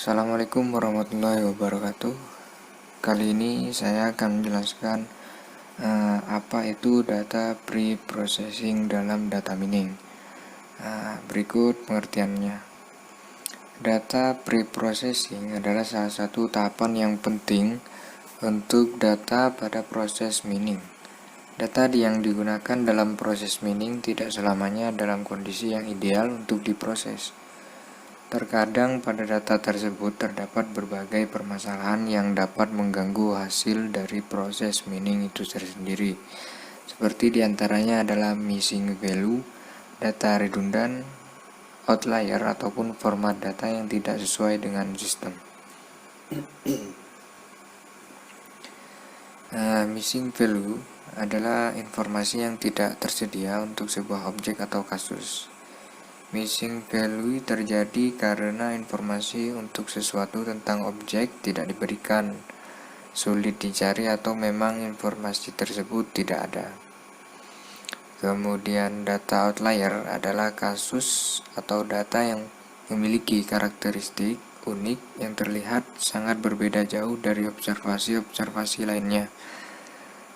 Assalamualaikum warahmatullahi wabarakatuh. Kali ini saya akan menjelaskan apa itu data pre-processing dalam data mining. Berikut pengertiannya. Data pre-processing adalah salah satu tahapan yang penting untuk data pada proses mining. Data yang digunakan dalam proses mining tidak selamanya dalam kondisi yang ideal untuk diproses. Terkadang pada data tersebut terdapat berbagai permasalahan yang dapat mengganggu hasil dari proses mining itu sendiri. Seperti diantaranya adalah missing value, data redundan, outlier ataupun format data yang tidak sesuai dengan sistem. Missing value adalah informasi yang tidak tersedia untuk sebuah objek atau kasus. Missing value terjadi karena informasi untuk sesuatu tentang objek tidak diberikan, sulit dicari atau memang informasi tersebut tidak ada. Kemudian data outlier adalah kasus atau data yang memiliki karakteristik unik yang terlihat sangat berbeda jauh dari observasi-observasi lainnya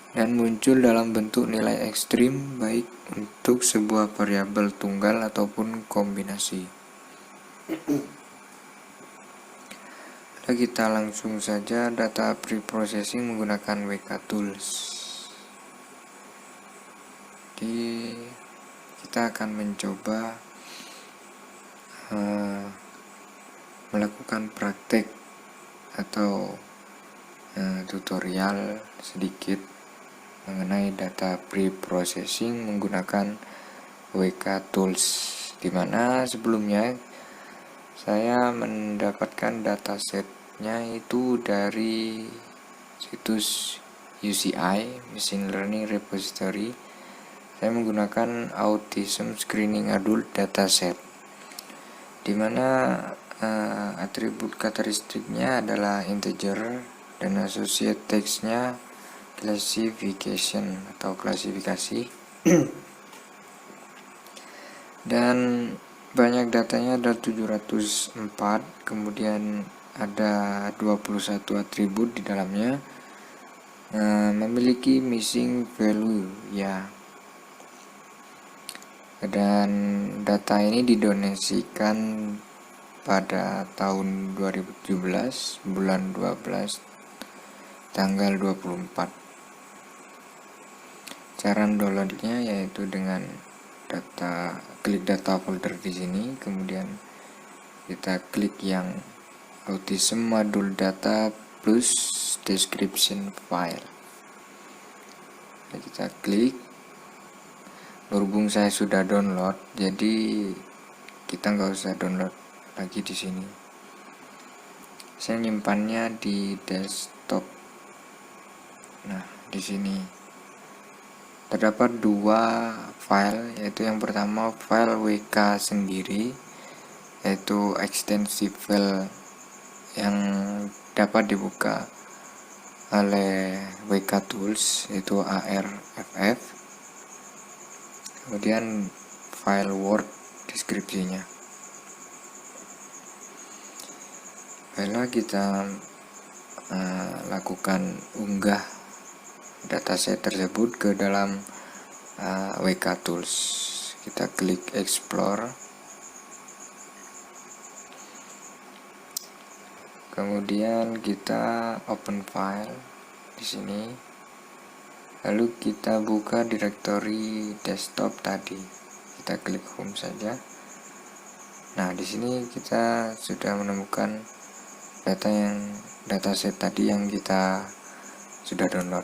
dan muncul dalam bentuk nilai ekstrim baik untuk sebuah variabel tunggal ataupun kombinasi. Kita langsung saja data pre-processing menggunakan WK Tools. Jadi kita akan mencoba melakukan praktek atau tutorial sedikit mengenai data pre-processing menggunakan WK Tools, dimana sebelumnya saya mendapatkan datasetnya itu dari situs UCI Machine Learning Repository. Saya menggunakan Autism Screening Adult Dataset, dimana atribut karakteristiknya adalah integer dan associate text-nya classification atau klasifikasi. Dan banyak datanya ada 704, kemudian ada 21 atribut di dalamnya, memiliki missing value ya. Dan data ini didonasikan pada tahun 2017 bulan 12 tanggal 24. Cara downloadnya yaitu dengan klik data folder di sini, kemudian kita klik yang Autism Module Data plus Description File. Kita klik. Berhubung saya sudah download, jadi kita nggak usah download lagi di sini. Saya nyimpannya di desktop. Nah, di sini terdapat dua file, yaitu yang pertama file WK sendiri, yaitu extensive file yang dapat dibuka oleh WK Tools, yaitu ARFF. Kemudian file Word deskripsinya. Baiklah, kita lakukan unggah dataset tersebut ke dalam WK Tools. Kita klik Explore, kemudian kita open file di sini, lalu kita buka direktori desktop tadi. Kita klik Home saja. Nah, di sini kita sudah menemukan dataset tadi yang kita sudah download.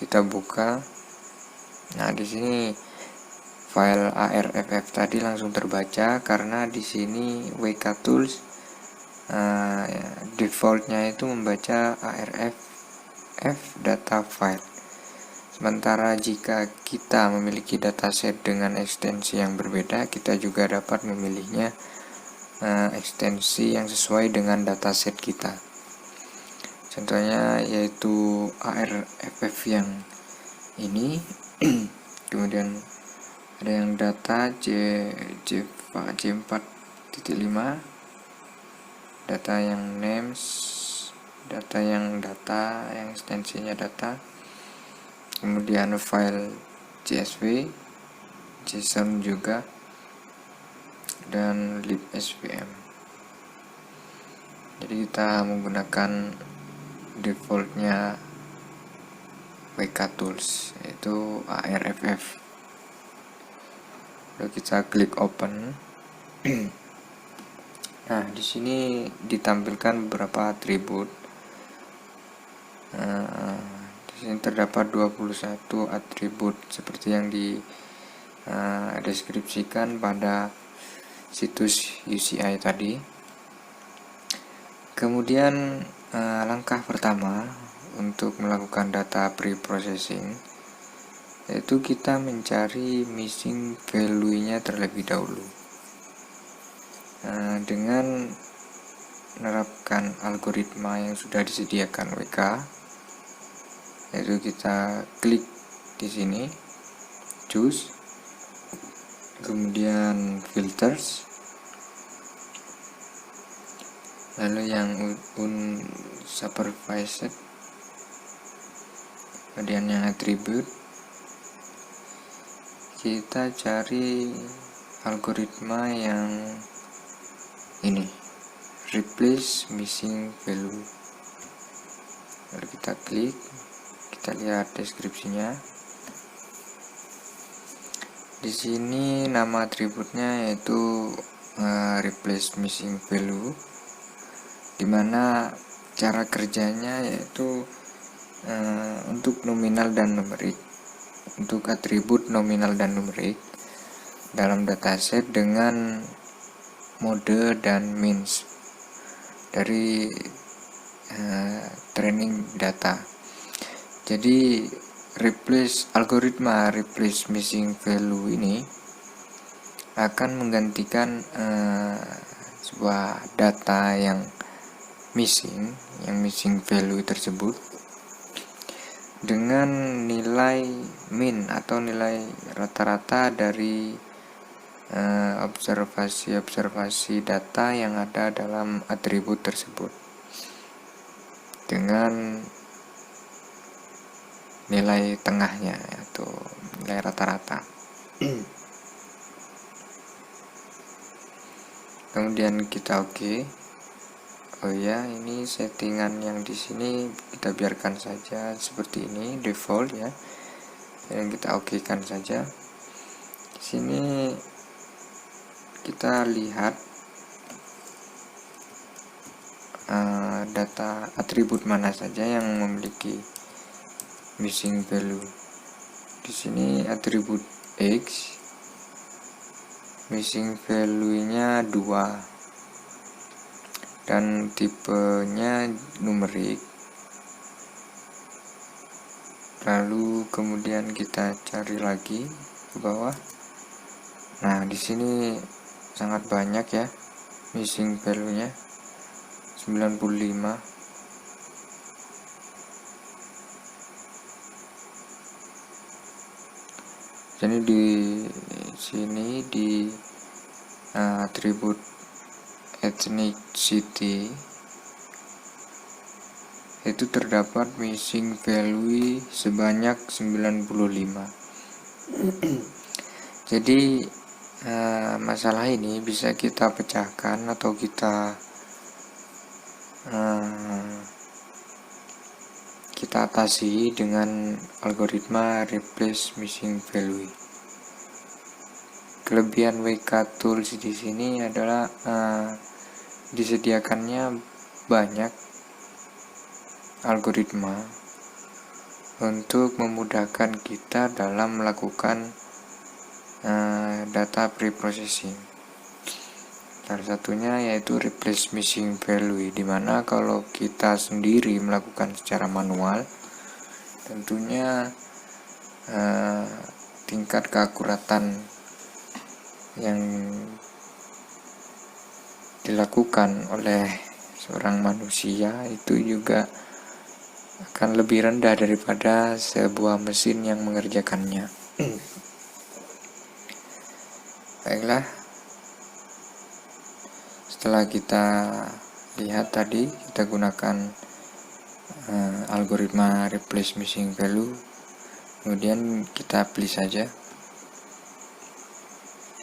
Kita buka. Nah, di sini file ARFF tadi langsung terbaca karena di sini WK Tools defaultnya itu membaca ARFF data file. Sementara jika kita memiliki dataset dengan ekstensi yang berbeda, kita juga dapat memilihnya ekstensi yang sesuai dengan dataset kita. Contohnya yaitu ARFF yang ini, kemudian Ada yang data J4.5, data yang names, data yang ekstensinya data, kemudian file CSV, JSON juga, dan libsvm. Jadi kita menggunakan defaultnya WK Tools, yaitu ARFF. Lalu kita klik open. Nah, di sini ditampilkan beberapa atribut. Di sini terdapat 21 atribut seperti yang deskripsikan pada situs UCI tadi. Kemudian langkah pertama untuk melakukan data pre-processing yaitu kita mencari missing value-nya terlebih dahulu. Dengan menerapkan algoritma yang sudah disediakan WK, yaitu kita klik di sini, choose, kemudian filters, lalu yang unsupervised, kemudian yang attribute. Kita cari algoritma yang ini, replace missing value. Lalu kita klik, kita lihat deskripsinya. Di sini nama atributnya yaitu replace missing value, dimana cara kerjanya yaitu untuk nominal dan numerik. Untuk atribut nominal dan numerik dalam dataset dengan mode dan means dari training data. Jadi algoritma replace missing value ini akan menggantikan sebuah data yang missing value tersebut dengan nilai min atau nilai rata-rata dari observasi data yang ada dalam atribut tersebut dengan nilai tengahnya atau nilai rata-rata. Kemudian kita oke. Oh ya, ini settingan yang di sini kita biarkan saja seperti ini, default ya. Dan kita okekan saja. Di sini kita lihat data atribut mana saja yang memiliki missing value. Di sini atribut X, missing value-nya 2. Dan tipenya numerik. Lalu kemudian kita cari lagi ke bawah. Nah, di sini sangat banyak ya missing value-nya, 95. Jadi di sini di atribut ethnicity itu terdapat missing value sebanyak 95. Jadi masalah ini bisa kita pecahkan atau kita atasi dengan algoritma replace missing value. Kelebihan WK Tools di sini adalah disediakannya banyak algoritma untuk memudahkan kita dalam melakukan data pre-processing. Salah satunya yaitu replace missing value, dimana kalau kita sendiri melakukan secara manual, tentunya tingkat keakuratan yang dilakukan oleh seorang manusia itu juga akan lebih rendah daripada sebuah mesin yang mengerjakannya. Baiklah, setelah kita lihat tadi, kita gunakan algoritma replace missing value, kemudian kita apply saja.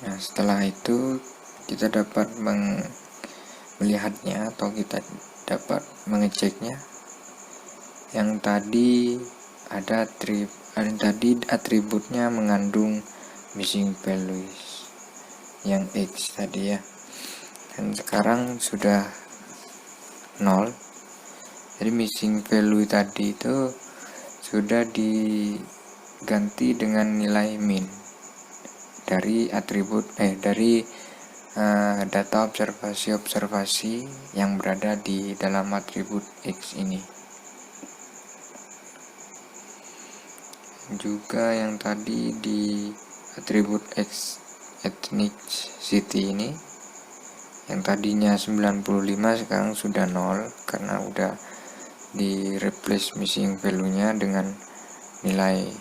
Nah, setelah itu kita dapat melihatnya atau kita dapat mengeceknya. Yang tadi ada atributnya mengandung missing values yang X tadi ya, dan sekarang sudah 0. Jadi missing value tadi itu sudah diganti dengan nilai min dari data observasi yang berada di dalam atribut X ini. Juga yang tadi di atribut X ethnicity ini, yang tadinya 95 sekarang sudah 0 karena udah di replace missing value nya dengan nilai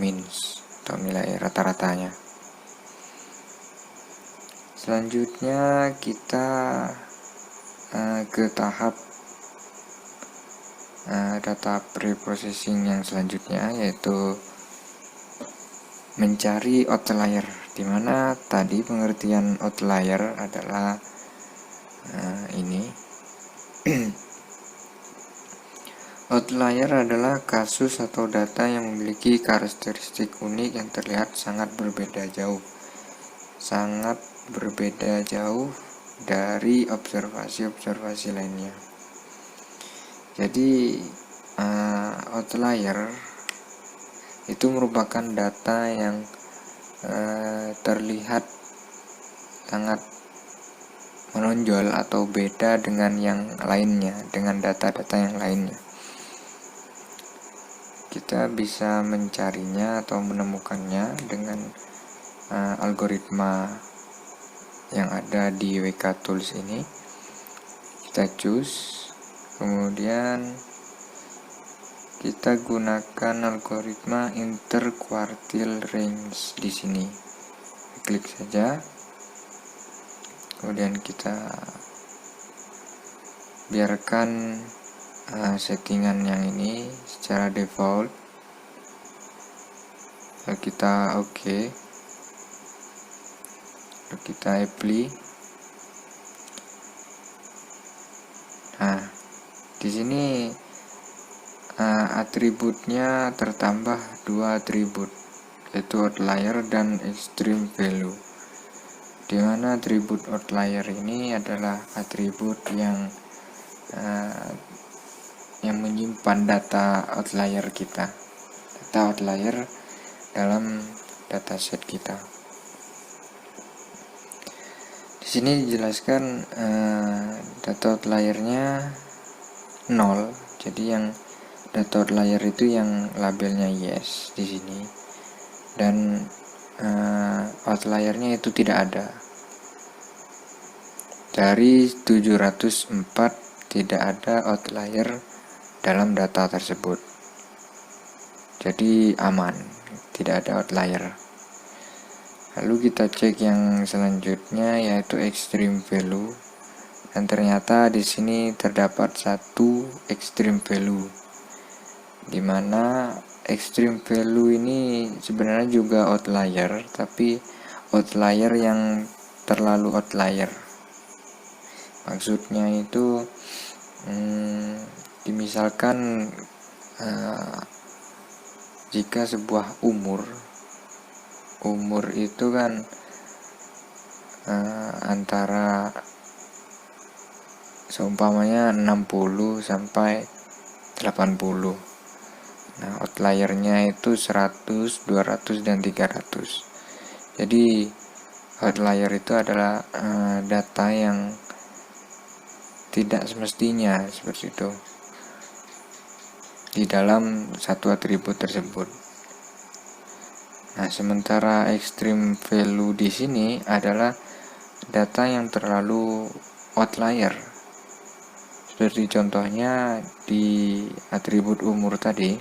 means atau nilai rata-ratanya. Selanjutnya kita ke tahap data pre-processing yang selanjutnya, yaitu mencari outlier, dimana tadi pengertian outlier adalah ini. Outlier adalah kasus atau data yang memiliki karakteristik unik yang terlihat sangat berbeda jauh dari observasi lainnya. Jadi outlier itu merupakan data yang terlihat sangat menonjol atau beda dengan yang lainnya, dengan data-data yang lainnya. Kita bisa mencarinya atau menemukannya dengan algoritma yang ada di WK Tools ini. Kita choose, kemudian kita gunakan algoritma interquartile range di sini. Klik saja, kemudian kita biarkan settingan yang ini secara default. Lalu kita oke, lalu kita apply. Nah, di sini atributnya tertambah 2 atribut, yaitu outlier dan extreme value, dimana atribut outlier ini adalah atribut yang menyimpan data outlier dalam dataset kita. Di sini dijelaskan data outliernya 0. Jadi yang data outlier itu yang labelnya yes di sini, dan outliernya itu tidak ada. Dari 704 tidak ada outlier dalam data tersebut. Jadi aman, tidak ada outlier. Lalu kita cek yang selanjutnya, yaitu extreme value, dan ternyata di sini terdapat satu extreme value, dimana extreme value ini sebenarnya juga outlier, tapi outlier yang terlalu outlier. Maksudnya itu dimisalkan jika sebuah umur itu kan antara seumpamanya 60 sampai 80. Nah, outliernya itu 100, 200 dan 300. Jadi outlier itu adalah data yang tidak semestinya seperti itu di dalam satu atribut tersebut. Nah, sementara extreme value di sini adalah data yang terlalu outlier. Seperti contohnya di atribut umur tadi.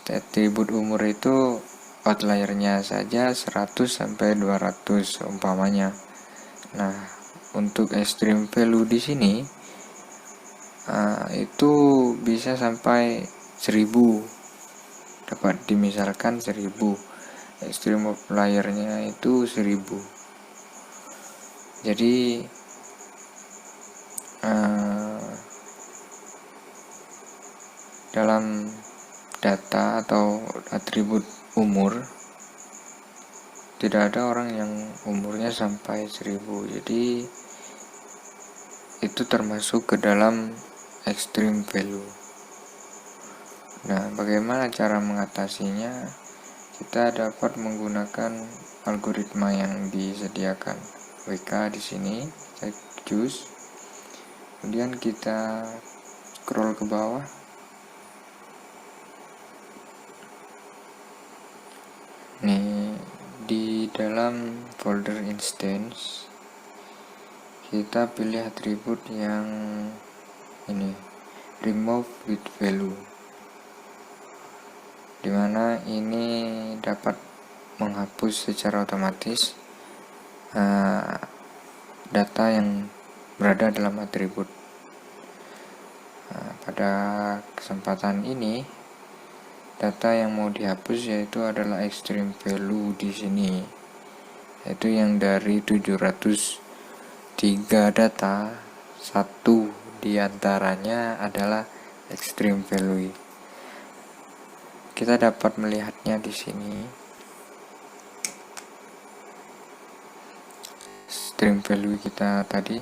Atribut umur itu outliernya saja 100 sampai 200 umpamanya. Nah, untuk extreme value di sini itu bisa sampai 1000, dapat dimisalkan 1000, extreme outliernya itu 1000. Jadi dalam data atau atribut umur tidak ada orang yang umurnya sampai 1000, jadi itu termasuk ke dalam extreme value. Nah, bagaimana cara mengatasinya? Kita dapat menggunakan algoritma yang disediakan WK di sini, saya choose. Kemudian kita scroll ke bawah. Nih, di dalam folder instance kita pilih atribut yang ini, remove with value, dimana ini dapat menghapus secara otomatis data yang berada dalam atribut. Pada kesempatan ini data yang mau dihapus yaitu adalah extreme value di sini, yaitu yang dari 703 data, satu diantaranya adalah extreme value. Kita dapat melihatnya di sini. Extreme value kita tadi.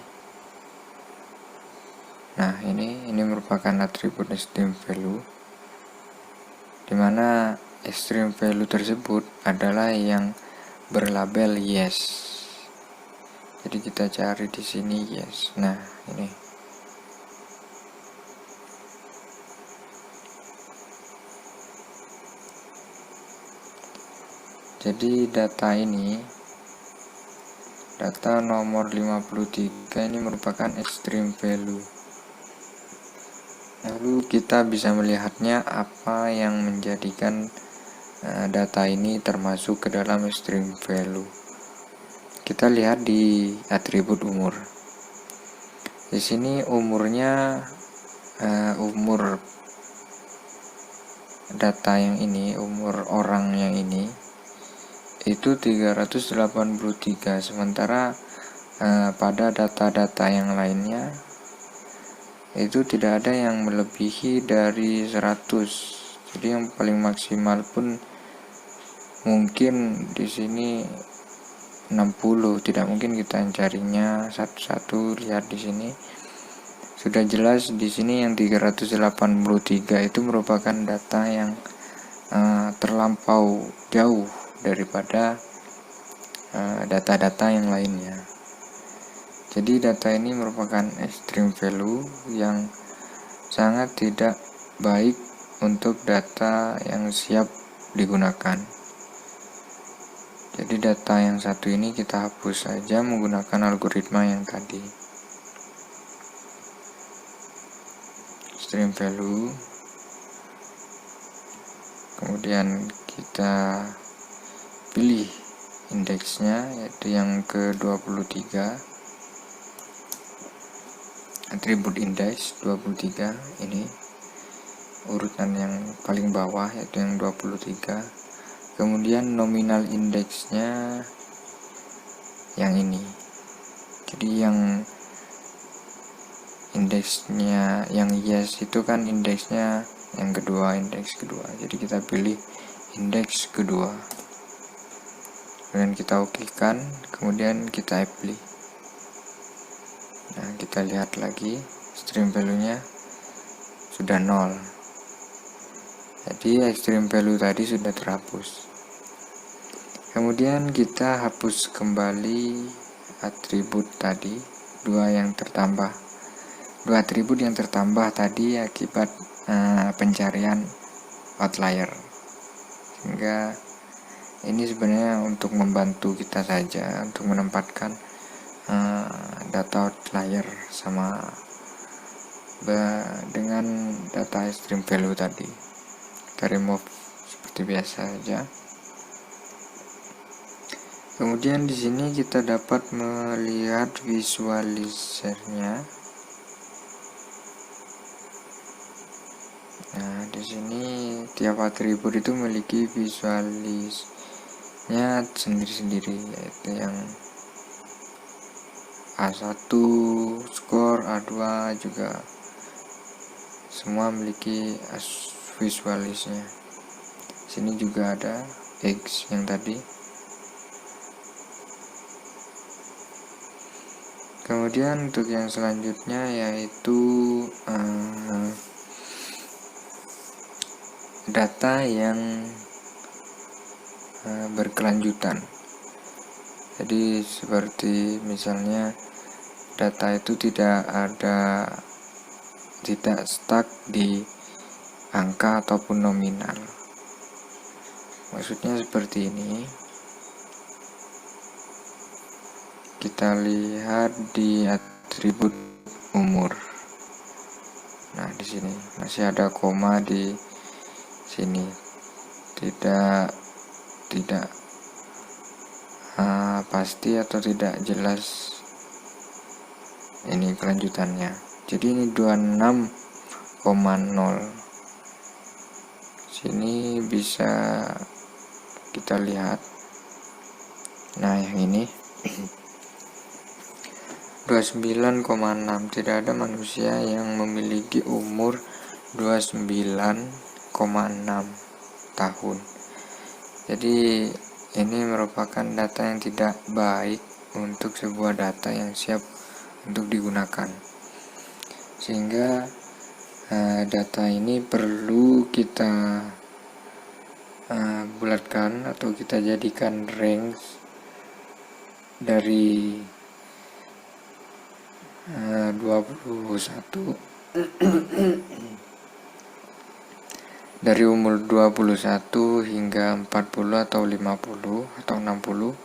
Nah, ini merupakan atribut extreme value, dimana extreme value tersebut adalah yang berlabel yes. Jadi kita cari di sini yes. Nah, ini. Jadi data ini, data nomor 53 ini merupakan extreme value. Lalu kita bisa melihatnya apa yang menjadikan data ini termasuk ke dalam extreme value. Kita lihat di atribut umur. Di sini umurnya, umur data yang ini, umur orang yang ini itu 383, sementara pada data-data yang lainnya itu tidak ada yang melebihi dari 100. Jadi yang paling maksimal pun mungkin di sini 60. Tidak mungkin kita carinya satu-satu. Lihat di sini sudah jelas, di sini yang 383 itu merupakan data yang terlampau jauh daripada data-data yang lainnya. Jadi data ini merupakan extreme value yang sangat tidak baik untuk data yang siap digunakan. Jadi data yang satu ini kita hapus saja menggunakan algoritma yang tadi. Extreme value. Kemudian kita pilih indeksnya, yaitu yang ke-23. Atribut indeks 23, ini urutan yang paling bawah yaitu yang 23. Kemudian nominal indeksnya yang ini. Jadi yang indeksnya yang yes itu kan indeksnya yang kedua, indeks kedua. Jadi kita pilih indeks kedua. Kemudian kita okekan, kemudian kita apply. Nah, kita lihat lagi extreme value-nya sudah 0. Jadi extreme value tadi sudah terhapus. Kemudian kita hapus kembali atribut tadi, dua atribut yang tertambah tadi akibat pencarian outlier. Sehingga ini sebenarnya untuk membantu kita saja untuk menempatkan data outlier sama dengan data extreme value tadi. Kita remove seperti biasa saja. Kemudian di sini kita dapat melihat visualisernya. Nah, di sini tiap atribut itu memiliki visualisnya sendiri-sendiri, yaitu yang A1, skor, A2 juga semua memiliki visualisnya. Sini juga ada X yang tadi. Kemudian untuk yang selanjutnya yaitu data yang berkelanjutan. Jadi seperti misalnya data itu tidak stuck di angka ataupun nominal. Maksudnya seperti ini. Kita lihat di atribut umur. Nah, di sini masih ada koma di sini. Tidak pasti atau tidak jelas ini kelanjutannya. Jadi ini 26,0. Sini bisa kita lihat. Nah, yang ini 29,6. Tidak ada manusia yang memiliki umur 29,6 tahun. Jadi ini merupakan data yang tidak baik untuk sebuah data yang siap untuk digunakan. Sehingga data ini perlu kita bulatkan atau kita jadikan range dari 21 dari umur 21 hingga 40 atau 50 atau 60.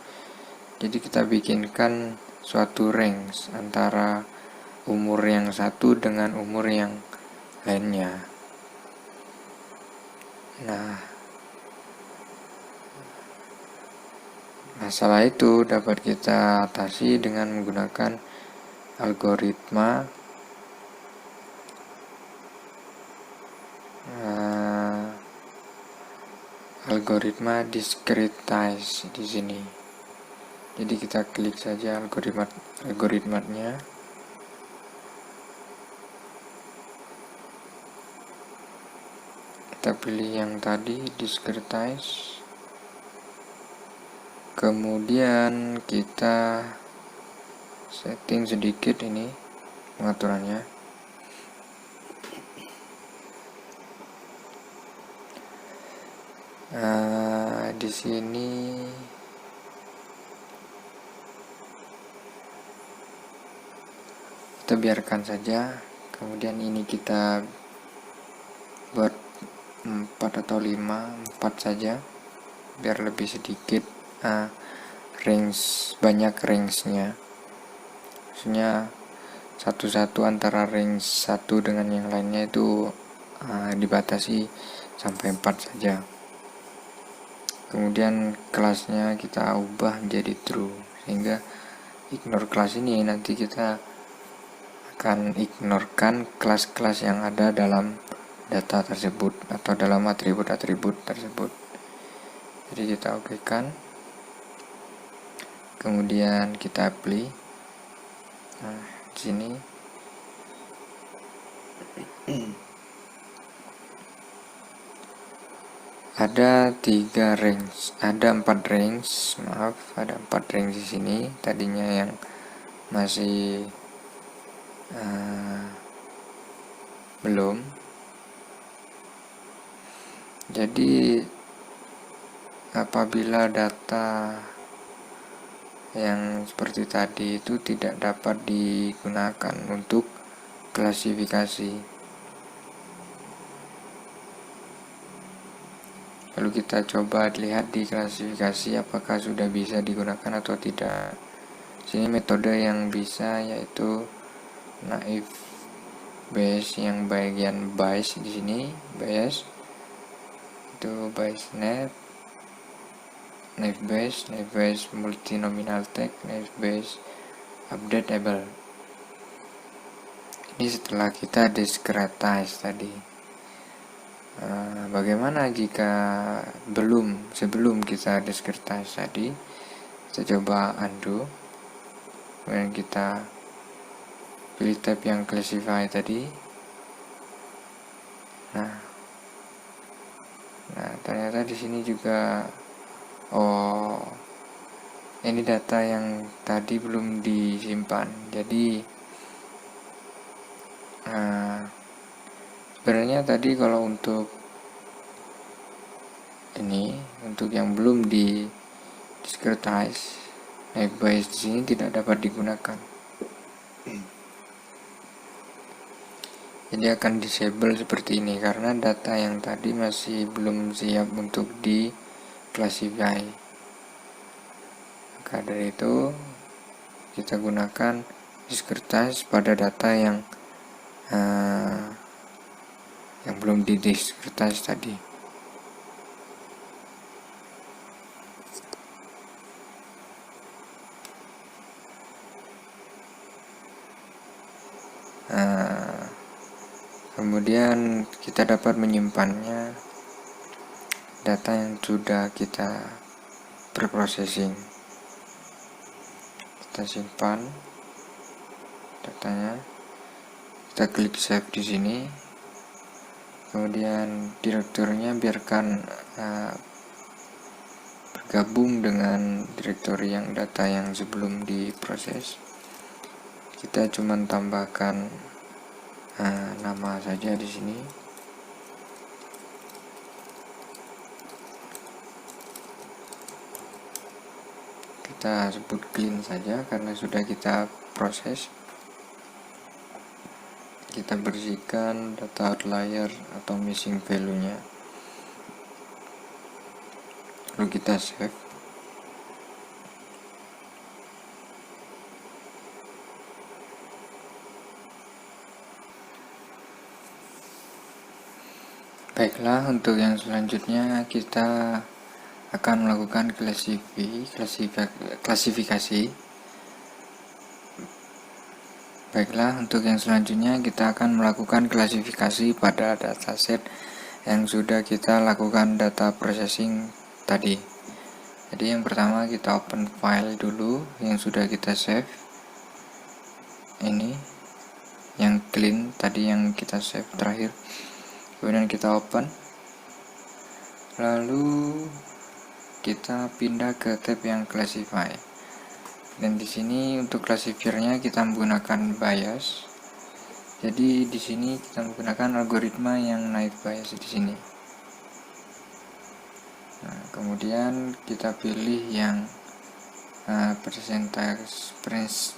Jadi kita bikinkan suatu range antara umur yang satu dengan umur yang lainnya. Nah, masalah itu dapat kita atasi dengan menggunakan algoritma discretize di sini. Jadi kita klik saja algoritmanya. Kita pilih yang tadi discretize. Kemudian kita setting sedikit ini pengaturannya. Di sini kita biarkan saja. Kemudian ini kita buat 4 atau 5, 4 saja biar lebih sedikit banyak range-nya. Maksudnya satu-satu antara range satu dengan yang lainnya itu dibatasi sampai 4 saja. Kemudian kelasnya kita ubah menjadi true, sehingga ignore kelas ini nanti kita akan ignorekan kelas-kelas yang ada dalam data tersebut atau dalam atribut-atribut tersebut. Jadi kita okekan. Kemudian kita apply. Nah, di sini ada 4 range, ada 4 range di sini. Tadinya yang masih belum. Jadi apabila data yang seperti tadi itu tidak dapat digunakan untuk klasifikasi, lalu kita coba lihat di klasifikasi apakah sudah bisa digunakan atau tidak. Sini metode yang bisa yaitu naive Bayes, yang bagian Bayes di sini, Bayes itu Bayesnet. naive Bayes multinominal tag, naive Bayes updatable. Ini setelah kita discretize tadi. Bagaimana jika sebelum kita discretize tadi? Kita coba undo, kemudian kita pilih tab yang classify tadi. Nah ternyata di sini juga ini data yang tadi belum disimpan. Jadi sebenarnya tadi kalau untuk yang belum di discretize, naive Bayes di sini tidak dapat digunakan. Jadi akan disable seperti ini karena data yang tadi masih belum siap untuk di classify. Maka dari itu kita gunakan discretize pada data yang belum di discretize tadi. Kemudian kita dapat menyimpannya data yang sudah kita preprocessing. Kita simpan datanya, kita klik save di sini. Kemudian direktorinya biarkan bergabung dengan direktori yang data yang sebelum diproses. Kita cuma tambahkan nama saja di sini. Kita sebut clean saja karena sudah kita proses. Kita bersihkan data outlier atau missing value-nya. Lalu kita save. Baiklah, untuk yang selanjutnya kita akan melakukan klasifikasi. Baiklah, untuk yang selanjutnya kita akan melakukan klasifikasi pada dataset yang sudah kita lakukan data processing tadi. Jadi yang pertama kita open file dulu yang sudah kita save. Ini yang clean tadi yang kita save terakhir. Kemudian kita open, lalu kita pindah ke tab yang classify. Dan di sini untuk classifiernya kita menggunakan bias. Jadi di sini kita menggunakan algoritma yang naive Bayes di sini. Nah, kemudian kita pilih yang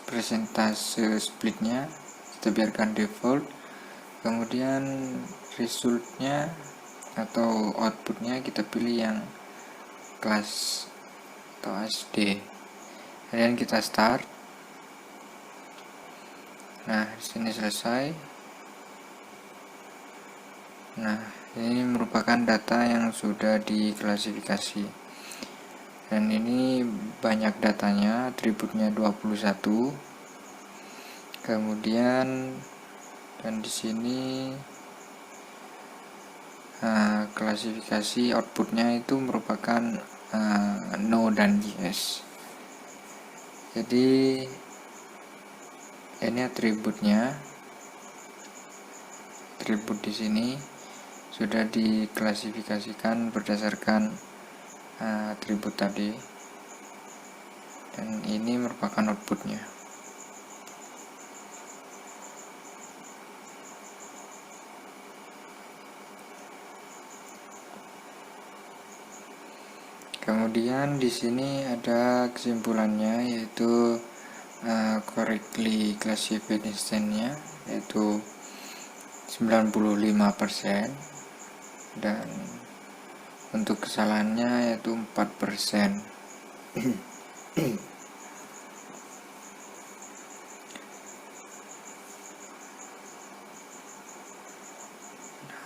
persentase splitnya kita biarkan default. Kemudian resultnya atau outputnya kita pilih yang kelas atau SD. Kemudian kita start. Nah, di sini selesai. Nah, ini merupakan data yang sudah diklasifikasi. Dan ini banyak datanya, atributnya 21. Kemudian dan di sini klasifikasi outputnya itu merupakan no dan yes. Jadi ini atributnya, atribut di sini sudah diklasifikasikan berdasarkan atribut tadi, dan ini merupakan outputnya. Kemudian di sini ada kesimpulannya, yaitu correctly classified instance-nya yaitu 95%, dan untuk kesalahannya yaitu 4%.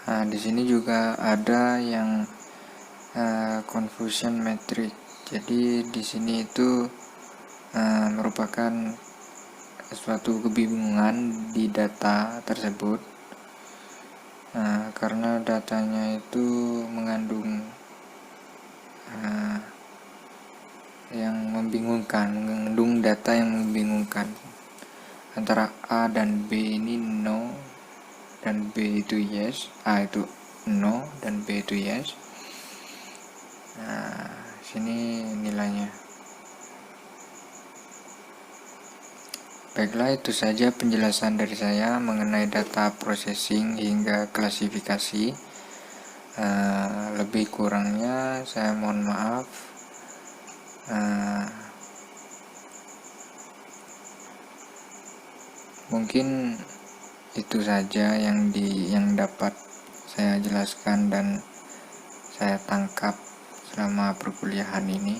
Nah, di sini juga ada yang confusion metric. Jadi di sini itu merupakan suatu kebingungan di data tersebut, karena datanya itu mengandung mengandung data yang membingungkan. Antara A dan B ini no, dan B itu yes, A itu no, dan B itu yes. Nah, sini nilainya. Baiklah, itu saja penjelasan dari saya mengenai data processing hingga klasifikasi. Lebih kurangnya saya mohon maaf. Mungkin itu saja yang dapat saya jelaskan dan saya tangkap selama perkuliahan ini.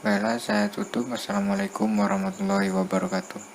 Baiklah, saya tutup. Wassalamualaikum warahmatullahi wabarakatuh.